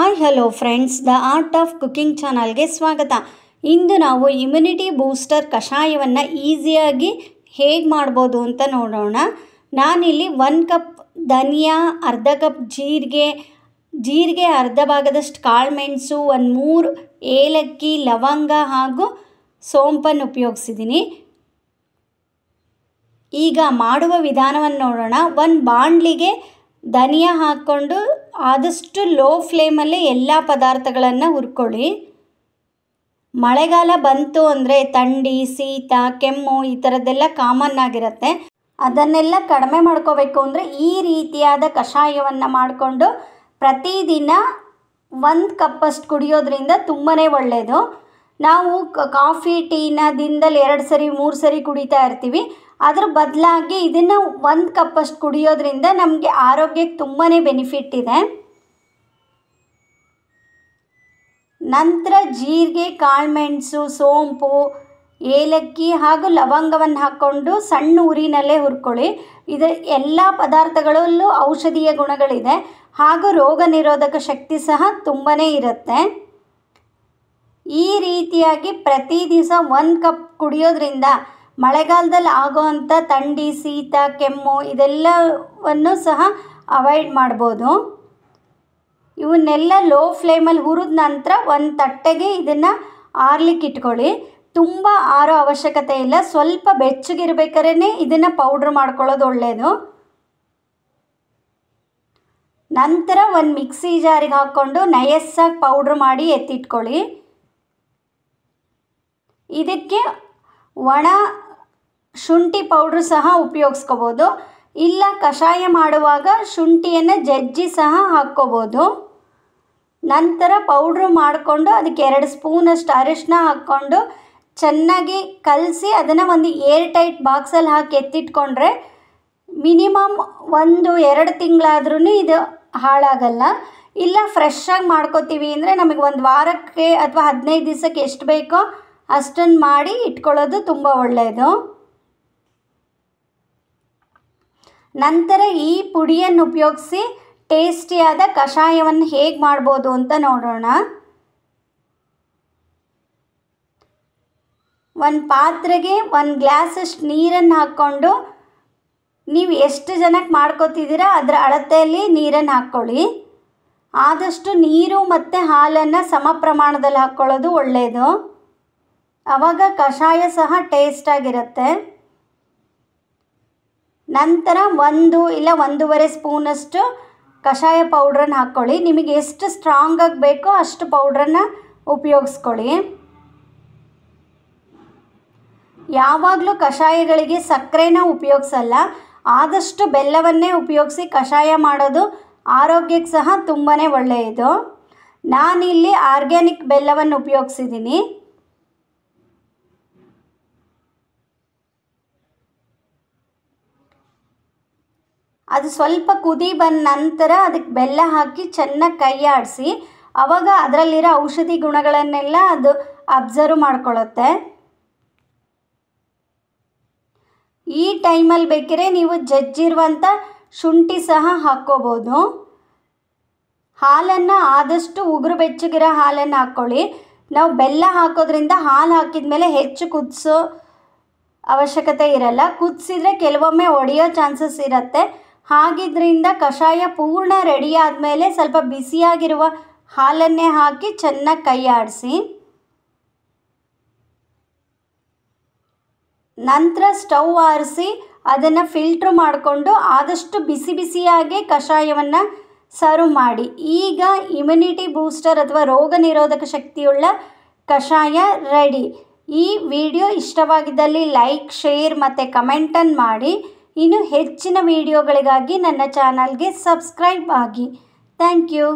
Hi hello friends, the art of cooking ಚಾನಲ್ಗೆ ಸ್ವಾಗತ. ಇಂದು ನಾವು ಇಮ್ಯುನಿಟಿ ಬೂಸ್ಟರ್ ಕಷಾಯವನ್ನು ಈಸಿಯಾಗಿ ಹೇಗೆ ಮಾಡ್ಬೋದು ಅಂತ ನೋಡೋಣ. ನಾನಿಲ್ಲಿ 1 ಕಪ್ ಧನಿಯಾ, ಅರ್ಧ ಕಪ್ ಜೀರಿಗೆ ಅರ್ಧ ಭಾಗದಷ್ಟು ಕಾಳುಮೆಣಸು, 3 ಏಲಕ್ಕಿ, ಲವಂಗ ಹಾಗೂ ಸೋಂಪನ್ನು ಉಪಯೋಗಿಸಿದ್ದೀನಿ. ಈಗ ಮಾಡುವ ವಿಧಾನವನ್ನು ನೋಡೋಣ. ಒಂದು ಬಾಣಲಿಗೆ ಧನಿಯಾ ಹಾಕ್ಕೊಂಡು ಆದಷ್ಟು ಲೋ ಫ್ಲೇಮಲ್ಲಿ ಎಲ್ಲ ಪದಾರ್ಥಗಳನ್ನು ಹುರ್ಕೊಳ್ಳಿ. ಮಳೆಗಾಲ ಬಂತು ಅಂದರೆ ಥಂಡಿ, ಶೀತ, ಕೆಮ್ಮು ಈ ಥರದ್ದೆಲ್ಲ ಕಾಮನ್ ಆಗಿರುತ್ತೆ. ಅದನ್ನೆಲ್ಲ ಕಡಿಮೆ ಮಾಡ್ಕೋಬೇಕು ಅಂದರೆ ಈ ರೀತಿಯಾದ ಕಷಾಯವನ್ನು ಮಾಡಿಕೊಂಡು ಪ್ರತಿದಿನ 1 ಕಪ್ಪಷ್ಟು ಕುಡಿಯೋದ್ರಿಂದ ತುಂಬಾ ಒಳ್ಳೆಯದು. ನಾವು ಕಾಫಿ ಟೀನ ದಿನದಲ್ಲಿ 2 ಸರಿ 3 ಸರಿ ಕುಡಿತಾ ಇರ್ತೀವಿ. ಅದ್ರ ಬದಲಾಗಿ ಇದನ್ನು 1 ಕಪ್ಪಷ್ಟು ಕುಡಿಯೋದ್ರಿಂದ ನಮಗೆ ಆರೋಗ್ಯಕ್ಕೆ ತುಂಬಾ ಬೆನಿಫಿಟ್ ಇದೆ. ನಂತರ ಜೀರಿಗೆ, ಕಾಳುಮೆಣಸು, ಸೋಂಪು, ಏಲಕ್ಕಿ ಹಾಗೂ ಲವಂಗವನ್ನು ಹಾಕ್ಕೊಂಡು ಸಣ್ಣ ಉರಿನಲ್ಲೇ ಹುರ್ಕೊಳ್ಳಿ. ಇದು ಎಲ್ಲ ಪದಾರ್ಥಗಳಲ್ಲೂ ಔಷಧೀಯ ಗುಣಗಳಿದೆ ಹಾಗೂ ರೋಗ ನಿರೋಧಕ ಶಕ್ತಿ ಸಹ ತುಂಬಾ ಇರುತ್ತೆ. ಈ ರೀತಿಯಾಗಿ ಪ್ರತಿ ದಿವಸ 1 ಕಪ್ ಕುಡಿಯೋದ್ರಿಂದ ಮಳೆಗಾಲದಲ್ಲಿ ಆಗೋವಂಥ ಥಂಡಿ, ಶೀತ, ಕೆಮ್ಮು ಇದೆಲ್ಲವನ್ನು ಸಹ ಅವಾಯ್ಡ್ ಮಾಡ್ಬೋದು. ಇವನ್ನೆಲ್ಲ ಲೋ ಫ್ಲೇಮಲ್ಲಿ ಹುರಿದ ನಂತರ ಒಂದು ತಟ್ಟೆಗೆ ಇದನ್ನು ಆರ್ಲಿಕ್ಕೆ ಇಟ್ಕೊಳ್ಳಿ. ತುಂಬ ಆರೋ ಅವಶ್ಯಕತೆ ಇಲ್ಲ. ಸ್ವಲ್ಪ ಬೆಚ್ಚಗಿರ್ಬೇಕಾದ್ರೆ ಇದನ್ನು ಪೌಡ್ರ್ ಮಾಡ್ಕೊಳ್ಳೋದು ಒಳ್ಳೆಯದು. ನಂತರ ಒಂದು ಮಿಕ್ಸಿ ಜಾರಿಗೆ ಹಾಕ್ಕೊಂಡು ನಯಸ್ಸಾಗಿ ಪೌಡ್ರ್ ಮಾಡಿ ಎತ್ತಿಟ್ಕೊಳ್ಳಿ. ಇದಕ್ಕೆ ಒಣ ಶುಂಠಿ ಪೌಡ್ರು ಸಹ ಉಪಯೋಗಿಸ್ಕೋಬೋದು. ಇಲ್ಲ ಕಷಾಯ ಮಾಡುವಾಗ ಶುಂಠಿಯನ್ನು ಜಜ್ಜಿ ಸಹ ಹಾಕ್ಕೋಬೋದು. ನಂತರ ಪೌಡ್ರು ಮಾಡಿಕೊಂಡು ಅದಕ್ಕೆ 2 ಸ್ಪೂನಷ್ಟು ಅರಿಶಿನ ಹಾಕ್ಕೊಂಡು ಚೆನ್ನಾಗಿ ಕಲಸಿ ಅದನ್ನು ಒಂದು ಏರ್ ಟೈಟ್ ಬಾಕ್ಸಲ್ಲಿ ಹಾಕಿ ಎತ್ತಿಟ್ಕೊಂಡ್ರೆ ಮಿನಿಮಮ್ 1-2 ತಿಂಗಳಾದ್ರೂ ಇದು ಹಾಳಾಗಲ್ಲ. ಇಲ್ಲ ಫ್ರೆಶ್ಶಾಗಿ ಮಾಡ್ಕೋತೀವಿ ಅಂದರೆ ನಮಗೆ 1 ವಾರಕ್ಕೆ ಅಥವಾ 15 ದಿವಸಕ್ಕೆ ಎಷ್ಟು ಬೇಕೋ ಅಷ್ಟನ್ನು ಮಾಡಿ ಇಟ್ಕೊಳ್ಳೋದು ತುಂಬ ಒಳ್ಳೆಯದು. ನಂತರ ಈ ಪುಡಿಯನ್ನು ಉಪಯೋಗಿಸಿ ಟೇಸ್ಟಿಯಾದ ಕಷಾಯವನ್ನು ಹೇಗೆ ಮಾಡ್ಬೋದು ಅಂತ ನೋಡೋಣ. ಒಂದು ಪಾತ್ರೆಗೆ 1 ಗ್ಲಾಸಷ್ಟು ನೀರನ್ನು ಹಾಕ್ಕೊಂಡು ನೀವು ಎಷ್ಟು ಜನಕ್ಕೆ ಮಾಡ್ಕೋತಿದ್ದೀರಾ ಅದರ ಅಳತೆಯಲ್ಲಿ ನೀರನ್ನು ಹಾಕ್ಕೊಳ್ಳಿ. ಆದಷ್ಟು ನೀರು ಮತ್ತು ಹಾಲನ್ನು ಸಮ ಪ್ರಮಾಣದಲ್ಲಿ ಹಾಕ್ಕೊಳ್ಳೋದು ಒಳ್ಳೆಯದು. ಆವಾಗ ಕಷಾಯ ಸಹ ಟೇಸ್ಟಾಗಿರುತ್ತೆ. ನಂತರ 1 ಇಲ್ಲ 1.5 ಸ್ಪೂನಷ್ಟು ಕಷಾಯ ಪೌಡ್ರನ್ನು ಹಾಕ್ಕೊಳ್ಳಿ. ನಿಮಗೆ ಎಷ್ಟು ಸ್ಟ್ರಾಂಗಾಗಿ ಬೇಕೋ ಅಷ್ಟು ಪೌಡ್ರನ್ನು ಉಪಯೋಗಿಸ್ಕೊಳ್ಳಿ. ಯಾವಾಗಲೂ ಕಷಾಯಗಳಿಗೆ ಸಕ್ಕರೆನ ಉಪಯೋಗಿಸಲ್ಲ. ಆದಷ್ಟು ಬೆಲ್ಲವನ್ನೇ ಉಪಯೋಗಿಸಿ ಕಷಾಯ ಮಾಡೋದು ಆರೋಗ್ಯಕ್ಕೆ ಸಹ ತುಂಬಾ ಒಳ್ಳೆಯದು. ನಾನಿಲ್ಲಿ ಆರ್ಗ್ಯಾನಿಕ್ ಬೆಲ್ಲವನ್ನು ಉಪಯೋಗಿಸಿದ್ದೀನಿ. ಅದು ಸ್ವಲ್ಪ ಕುದಿ ಬಂದ ನಂತರ ಅದಕ್ಕೆ ಬೆಲ್ಲ ಹಾಕಿ ಚೆನ್ನಾಗಿ ಕೈ ಆಡಿಸಿ. ಆವಾಗ ಅದರಲ್ಲಿರೋ ಔಷಧಿ ಗುಣಗಳನ್ನೆಲ್ಲ ಅದು ಅಬ್ಸರ್ವ್ ಮಾಡ್ಕೊಳ್ಳುತ್ತೆ. ಈ ಟೈಮಲ್ಲಿ ಬೇಕಿದ್ರೆ ನೀವು ಜಜ್ಜಿರುವಂಥ ಶುಂಠಿ ಸಹ ಹಾಕ್ಕೋಬೋದು. ಹಾಲನ್ನು ಆದಷ್ಟು ಉಗುರು ಬೆಚ್ಚಗಿರೋ ಹಾಲನ್ನು ಹಾಕ್ಕೊಳ್ಳಿ. ನಾವು ಬೆಲ್ಲ ಹಾಕೋದ್ರಿಂದ ಹಾಲು ಹಾಕಿದ ಮೇಲೆ ಹೆಚ್ಚು ಕುದಿಸೋ ಅವಶ್ಯಕತೆ ಇರಲ್ಲ. ಕುದಿಸಿದ್ರೆ ಕೆಲವೊಮ್ಮೆ ಒಡೆಯೋ ಚಾನ್ಸಸ್ ಇರುತ್ತೆ. ಹಾಗಿದ್ರಿಂದ ಕಷಾಯ ಪೂರ್ಣ ರೆಡಿ ಆದಮೇಲೆ ಸ್ವಲ್ಪ ಬಿಸಿಯಾಗಿರುವ ಹಾಲನ್ನೇ ಹಾಕಿ ಚೆನ್ನಾಗಿ ಕೈ ಆಡಿಸಿ. ನಂತರ ಸ್ಟವ್ ಆರಿಸಿ ಅದನ್ನು ಫಿಲ್ಟ್ರ್ ಮಾಡಿಕೊಂಡು ಆದಷ್ಟು ಬಿಸಿಯಾಗಿ ಕಷಾಯವನ್ನು ಸರ್ವ್ ಮಾಡಿ. ಈಗ ಇಮ್ಯುನಿಟಿ ಬೂಸ್ಟರ್ ಅಥವಾ ರೋಗ ನಿರೋಧಕ ಶಕ್ತಿಯುಳ್ಳ ಕಷಾಯ ರೆಡಿ. ಈ ವಿಡಿಯೋ ಇಷ್ಟವಾಗಿದ್ದಲ್ಲಿ ಲೈಕ್, ಶೇರ್ ಮತ್ತು ಕಮೆಂಟನ್ನು ಮಾಡಿ. ಇನ್ನು ಹೆಚ್ಚಿನ ವಿಡಿಯೋಗಳಿಗಾಗಿ ನನ್ನ ಚಾನಲ್ಗೆ ಸಬ್ಸ್ಕ್ರೈಬ್ ಆಗಿ. Thank you.